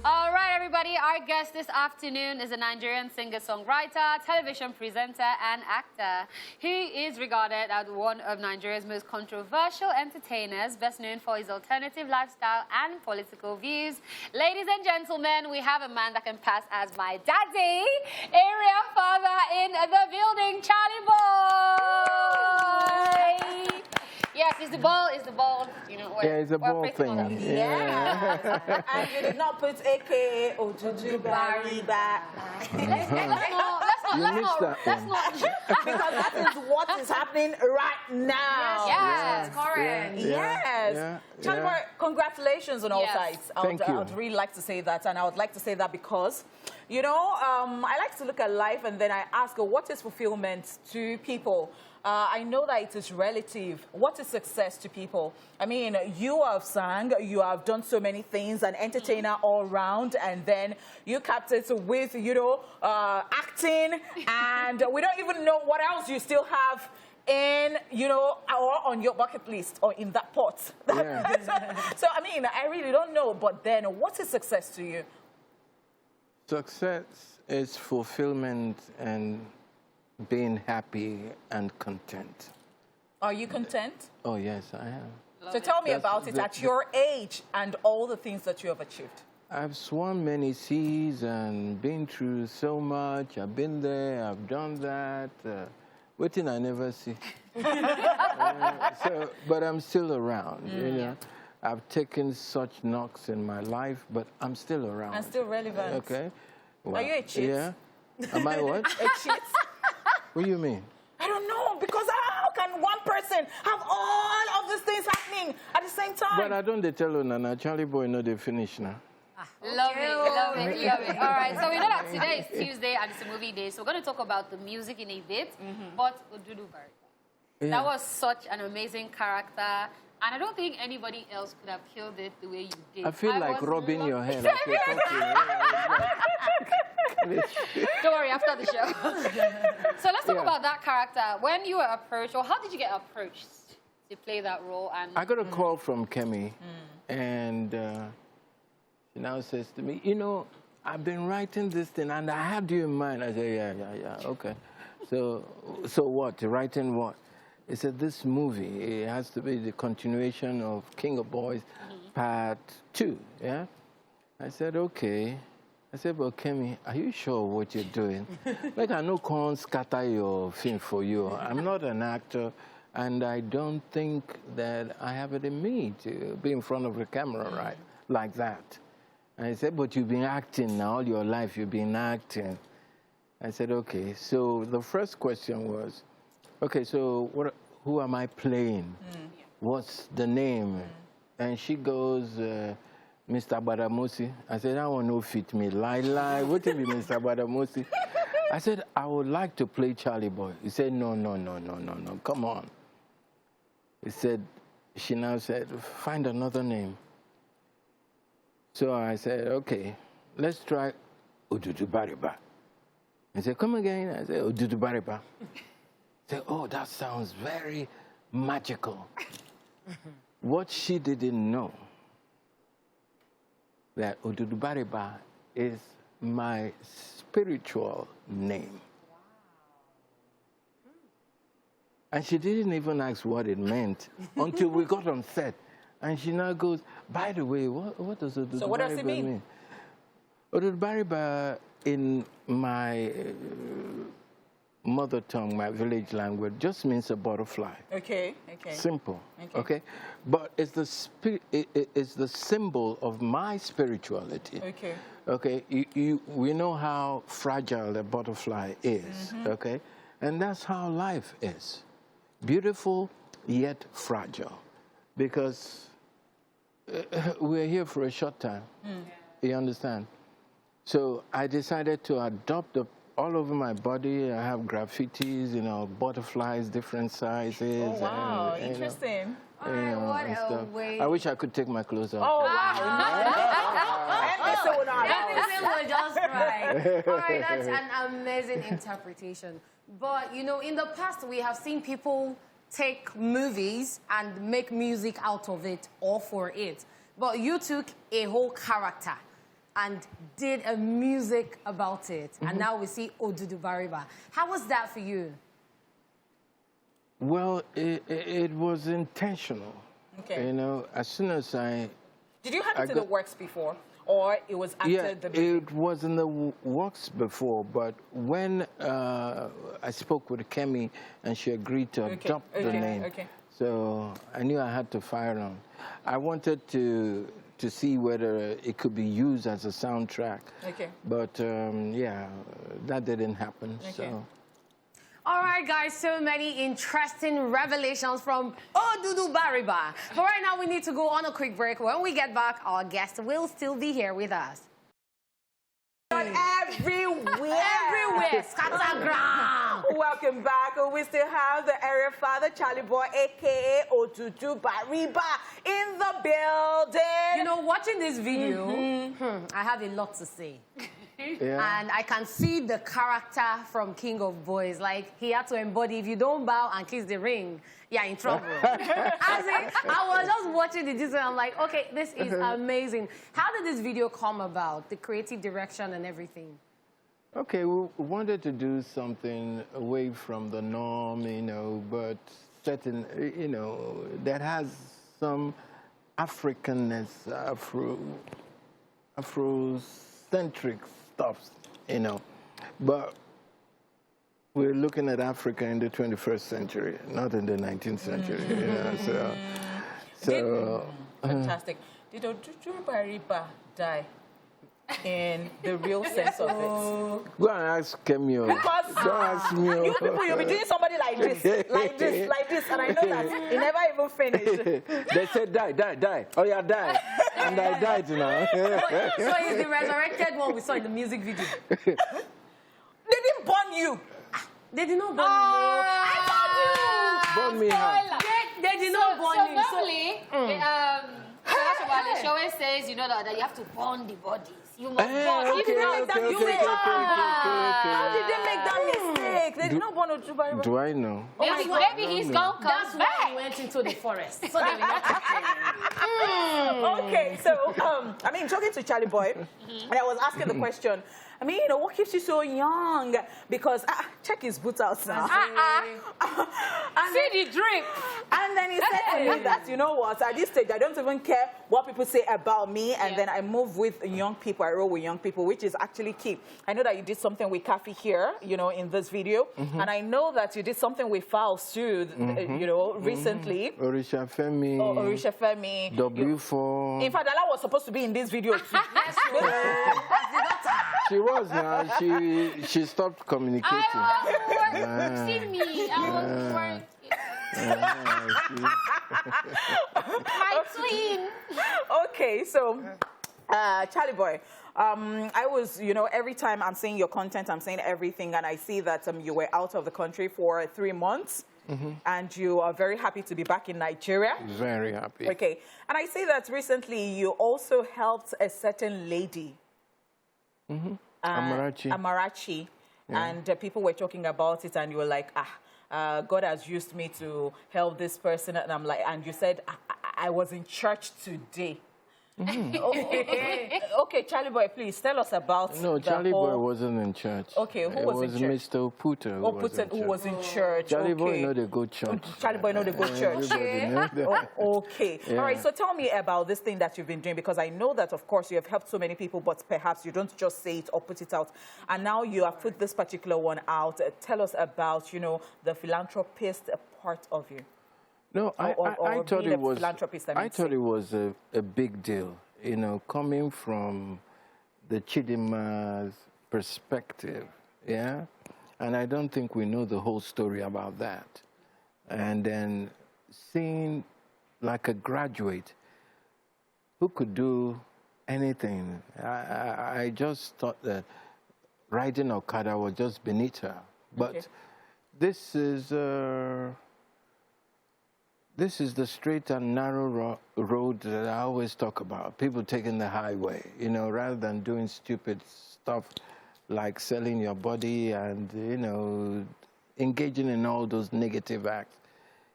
All right, everybody. Our guest this afternoon is a Nigerian singer-songwriter, television presenter, and actor. He is regarded as one of Nigeria's most controversial entertainers, best known for his alternative lifestyle and political views. Ladies and gentlemen, we have a man that can pass as my daddy, area father in the building, Charley boy. Yes, it's the ball, you know. Yeah, it's a ball thing. Yeah. And you did not put AKA Odudubariba. Let's not. Because that is what is happening right now. Yes, correct. Yes. Charley boy, congratulations on all sides. Thank you. I would really like to say that, and I would like to say that because, you know, I like to look at life and then I ask, what is fulfillment to people? I know that it is relative. What is success to people? I mean, you have sang, you have done so many things, an entertainer all round, and then you capped it with, you know, acting, and we don't even know what else you still have in, you know, or on your bucket list or in that pot. Yeah. So, I mean, I really don't know, but then what is success to you? Success is fulfillment and being happy and content. Are you content? Oh, yes, I am. So tell me about it at your age and all the things that you have achieved. I've swum many seas and been through so much. I've been there, I've done that. Waiting I never see. But I'm still around, you know. I've taken such knocks in my life, but I'm still around. And still relevant. Okay. Well, are you a cheat? Yeah. Am I what? A cheat? What do you mean? I don't know, because how can one person have all of these things happening at the same time? But I don't tell you, Nana, Charley boy, no, they finish now. Love it. All right, so we know that today is Tuesday and it's a movie day, so we're going to talk about the music in a bit. But Odudubariba, that was such an amazing character, and I don't think anybody else could have killed it the way you did. I feel like rubbing your head. Don't worry, after the show. So let's talk about that character. When you were approached, or how did you get approached to play that role? And I got a call from Kemi, and she now says to me, you know, I've been writing this thing, and I had you in mind. I said, yeah, okay. So what? Writing what? He said, this movie, it has to be the continuation of King of Boys, Part 2, yeah? I said, okay. I said, but Kemi, are you sure what you're doing? Like, I know can't scatter your film for you. I'm not an actor, and I don't think that I have it in me to be in front of the camera, right, like that. And I said, but you've been acting now, all your life you've been acting. I said, okay. So the first question was, okay, so who am I playing? What's the name? And she goes, Mr. Badamosi. I said, that one no fit me. Lie. What if it's Mr. Badamosi? I said, I would like to play Charley boy. He said, no, come on. He said, she now said, find another name. So I said, okay, let's try Odudubariba. He said, come again. I said, Odudubariba. He said, oh, that sounds very magical. What she didn't know, that Odudubariba is my spiritual name. Wow. And she didn't even ask what it meant until we got on set. And she now goes, by the way, what does Odudubariba So what does it mean? Odudubariba in my mother tongue, my village language, just means a butterfly. Okay. Simple. Okay. But it's the symbol of my spirituality. Okay. We know how fragile a butterfly is. Okay. And that's how life is. Beautiful yet fragile. Because we're here for a short time. You understand? So I decided to adopt all over my body. I have graffitis, you know, butterflies, different sizes. Oh, wow, and, interesting. What a way. I wish I could take my clothes off. Oh, wow. Everything was just right. All right, that's an amazing interpretation. But, you know, in the past, we have seen people take movies and make music out of it or for it. but you took a whole character and did a music about it. And now we see Odudubariba. How was that for you? Well, it was intentional. Okay. You know, as soon as I... Did you have it in the works before? Or it was after the music? It was in the works before, but when I spoke with Kemi and she agreed to adopt the name, so I knew I had to fire on. I wanted to see whether it could be used as a soundtrack. But yeah, that didn't happen. So. All right, guys, so many interesting revelations from Odudubariba. But right now, we need to go on a quick break. When we get back, our guest will still be here with us. Everywhere. Everywhere. Scattergram. Welcome back. We still have the area father, Charley Boy, a.k.a. Odudubariba, in the building. You know, watching this video, I have a lot to say. Yeah. And I can see the character from King of Boys. Like, he had to embody, if you don't bow and kiss the ring, you're in trouble. I was just watching the video and I'm like, okay, this is amazing. How did this video come about, the creative direction and everything? Okay, we wanted to do something away from the norm, you know, but certain, you know, that has some Africanness, Afrocentric stuff, you know. But we're looking at Africa in the 21st century, not in the 19th century. You know, so fantastic. Did Odudubariba die in the real sense of it? Go and ask Kemi. Because don't ask me. You people, you'll be doing somebody like this, like this, and I know that he never even finished. They said die. Oh yeah, die. And I died now. So he's the resurrected one we saw in the music video. They didn't burn you. They did not burn you. I told you. Burn me how? They did not burn you. So normally, the show always says, you know, that you have to burn the bodies. You must burn. How did they make that mistake? They did not burn Odudubariba. Do I know? Maybe he's gonna come That's back. why he went into the forest. So they will not catch him. Okay, so, I mean, talking to Charley Boy, and I was asking the question, I mean, you know, what keeps you so young? Because, check his boots out now. See the drip. And then he said to me that, you know what, at this stage, I don't even care what people say about me, and then I move with young people, I roll with young people, which is actually key. I know that you did something with Kafi here, you know, in this video, and I know that you did something with Fowls too, you know, recently. Orisha Femi. Orisha Femi. W4. In fact, Dala was supposed to be in this video too. She was now. She stopped communicating. I was working. See me. I was working. My twin. Okay, so Charley Boy, I was, you know, every time I'm seeing your content, I'm seeing everything, and I see that you were out of the country for 3 months, and you are very happy to be back in Nigeria. Very happy. Okay, and I see that recently you also helped a certain lady. Amarachi. Yeah. And people were talking about it, and you were like, God has used me to help this person. And I'm like, and you said, I was in church today. Okay, Charley Boy, please tell us about No, Charley Boy wasn't in church. Okay, who was in church? It was Mr. Oputa who was in church. Charley Boy know they go church. Charley Boy know they go church. Okay. Yeah. All right, so tell me about this thing that you've been doing, because I know that, of course, you have helped so many people, but perhaps you don't just say it or put it out. And now you have put this particular one out. Tell us about, you know, the philanthropist part of you. No, I thought it was. I thought it was a big deal, you know, coming from the Chidima's perspective, yeah. And I don't think we know the whole story about that. And then seeing like a graduate who could do anything, I just thought that riding Okada was just beneath her. But this is the straight and narrow road that I always talk about. People taking the highway, you know, rather than doing stupid stuff like selling your body and, you know, engaging in all those negative acts.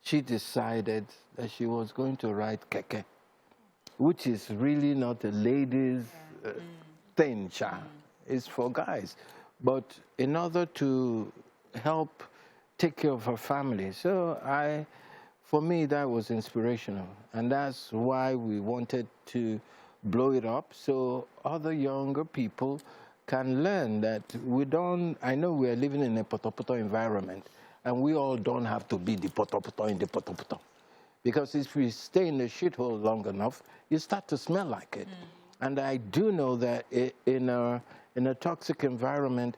She decided that she was going to ride keke which is really not a ladies' thing, cha. It's for guys. But in order to help take care of her family, for me, that was inspirational. And that's why we wanted to blow it up so other younger people can learn that I know we are living in a potopoto environment, and we all don't have to be the potopoto in the potopoto. Because if we stay in the shithole long enough, you start to smell like it. And I do know that in a toxic environment,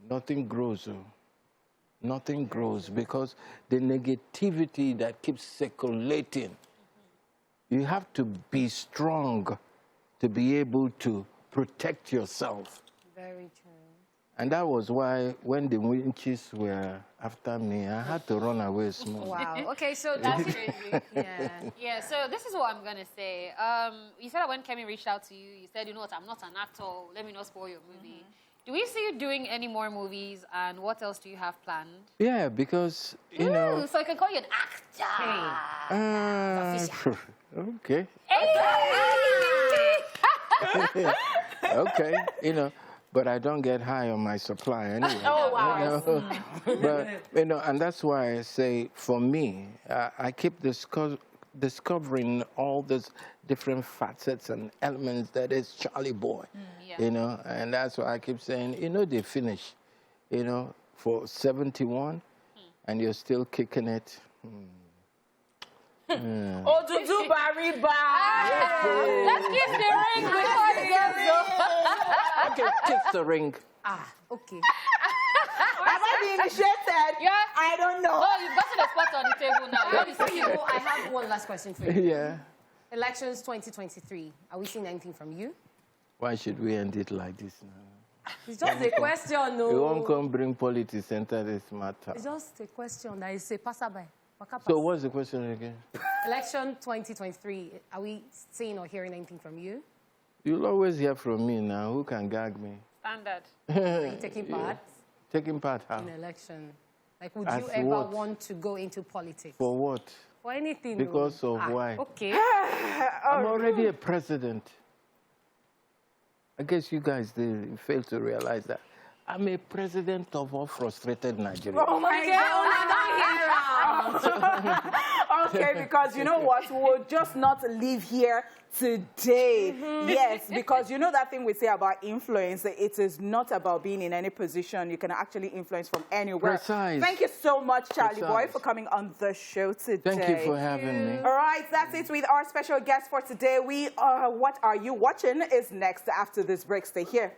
nothing grows. Nothing grows because the negativity that keeps circulating, you have to be strong to be able to protect yourself. Very true. And that was why when the winches were after me, I had to run away small. Wow. Okay, so That's crazy. yeah. Yeah, so this is what I'm going to say. You said that when Kemi reached out to you, you said, you know what, I'm not an actor. Let me not spoil your movie. Do we see you doing any more movies, and what else do you have planned? Yeah, because, you know... So I can call you an actor. Okay. Okay, you know, but I don't get high on my supply anyway. Oh, wow. You know? But, you know, and that's why I say, for me, I keep discovering all these different facets and elements that is Charley boy, you know, and that's why I keep saying, you know, they finish, you know, for 71, and you're still kicking it. Odudubariba. Let's kiss the ring before it gets go. Okay, kiss the ring. Okay. Have I been initiated? Yeah. I don't know. Oh, you've gotten a spot on the table now. Let me see you. So I have one last question for you. Yeah. Elections 2023. Are we seeing anything from you? Why should we end it like this now? It's just a question, no. You won't come bring politics into this matter. It's just a question that is a passerby. So what's the question again? Election 2023. Are we seeing or hearing anything from you? You'll always hear from me now. Who can gag me? Standard. Are you taking part Taking part how? in election? Like, would As you ever what? want to go into politics? For what? For anything. Because no. of why? Okay. I'm already a president. I guess you guys fail to realize that. I'm a president of all frustrated Nigerians. Oh my God. Okay, because you know what? We'll just not leave here today. Yes, because you know that thing we say about influence, it is not about being in any position. You can actually influence from anywhere. Precise. Thank you so much, Charley boy, Precise. for coming on the show today. Thank you for having me. All right, that's it with our special guest for today. What Are You Watching is next after this break. Stay here.